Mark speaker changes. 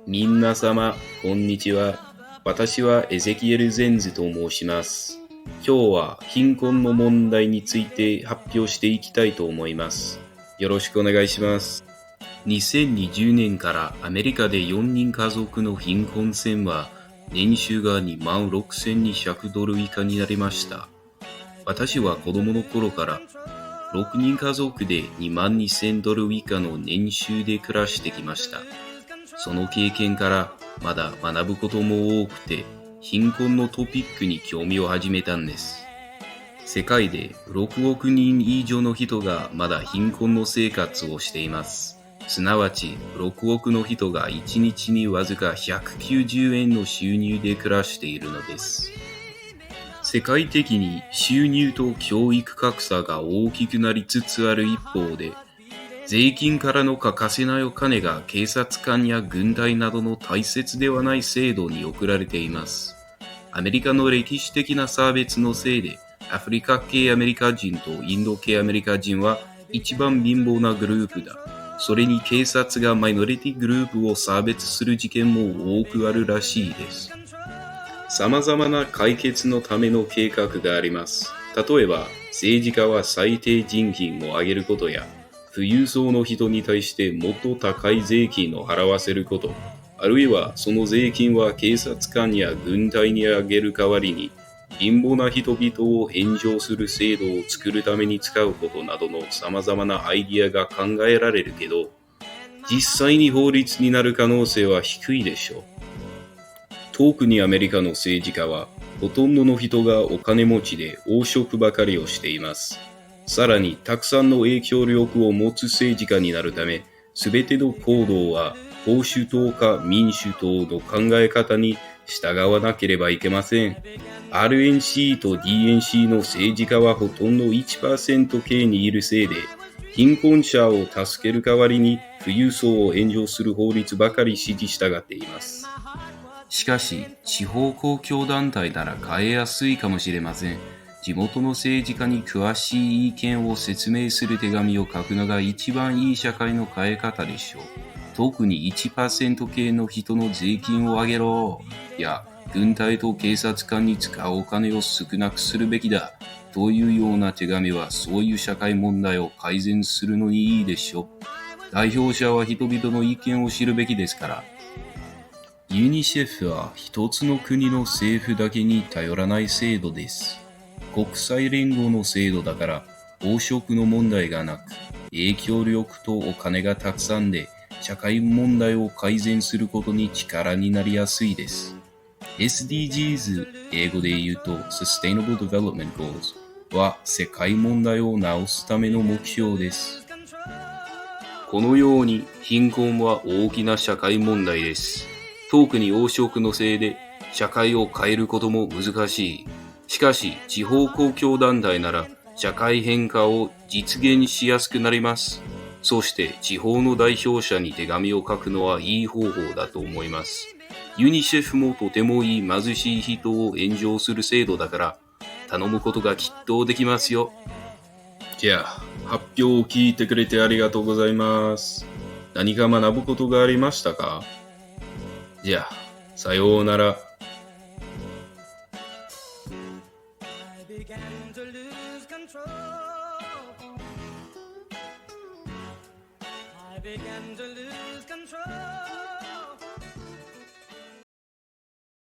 Speaker 1: みんな様、こんにちは。私はエゼキエル・ゼンズと申します。今日は貧困の問題について発表していきたいと思います。よろしくお願いします。2020年からアメリカで4人家族の貧困線は年収が26,200ドル以下になりました。私は子供の頃から6人家族で22,000ドル以下の年収で暮らしてきました。その経験からまだ学ぶことも多くて、貧困のトピックに興味を始めたんです。世界で6億人以上の人がまだ貧困の生活をしています。すなわち6億の人が1日にわずか190円の収入で暮らしているのです。世界的に収入と教育格差が大きくなりつつある一方で、税金からの欠かせないお金が警察官や軍隊などの大切ではない制度に送られています。アメリカの歴史的な差別のせいで、アフリカ系アメリカ人とインド系アメリカ人は一番貧乏なグループだ。それに警察がマイノリティグループを差別する事件も多くあるらしいです。様々な解決のための計画があります。例えば、政治家は最低賃金を上げることや、富裕層の人に対してもっと高い税金を払わせること、あるいはその税金は警察官や軍隊に上げる代わりに、貧乏な人々を援助する制度を作るために使うことなどの様々なアイディアが考えられるけど、実際に法律になる可能性は低いでしょう。特にアメリカの政治家は、ほとんどの人がお金持ちで汚職ばかりをしています。さらに、たくさんの影響力を持つ政治家になるため、すべての行動は保守党か民主党の考え方に従わなければいけません。RNC と DNC の政治家はほとんど 1% 系にいるせいで、貧困者を助ける代わりに富裕層を援助する法律ばかり支持したがっています。しかし、地方公共団体なら変えやすいかもしれません。地元の政治家に詳しい意見を説明する手紙を書くのが一番いい社会の変え方でしょう。特に 1% 系の人の税金を上げろ。いや、軍隊と警察官に使うお金を少なくするべきだ。というような手紙はそういう社会問題を改善するのにいいでしょう。代表者は人々の意見を知るべきですから。ユニセフは一つの国の政府だけに頼らない制度です。国際連合の制度だから汚職の問題がなく、影響力とお金がたくさんで社会問題を改善することに力になりやすいです。SDGs、英語で言うと Sustainable Development Goals は世界問題を直すための目標です。このように貧困は大きな社会問題です。特に汚職のせいで社会を変えることも難しい。しかし、地方公共団体なら社会変化を実現しやすくなります。そして地方の代表者に手紙を書くのはいい方法だと思います。ユニセフもとてもいい貧しい人を援助する制度だから頼むことがきっとできますよ。じゃあ、発表を聞いてくれてありがとうございます。何か学ぶことがありましたか？じゃあ、さようなら。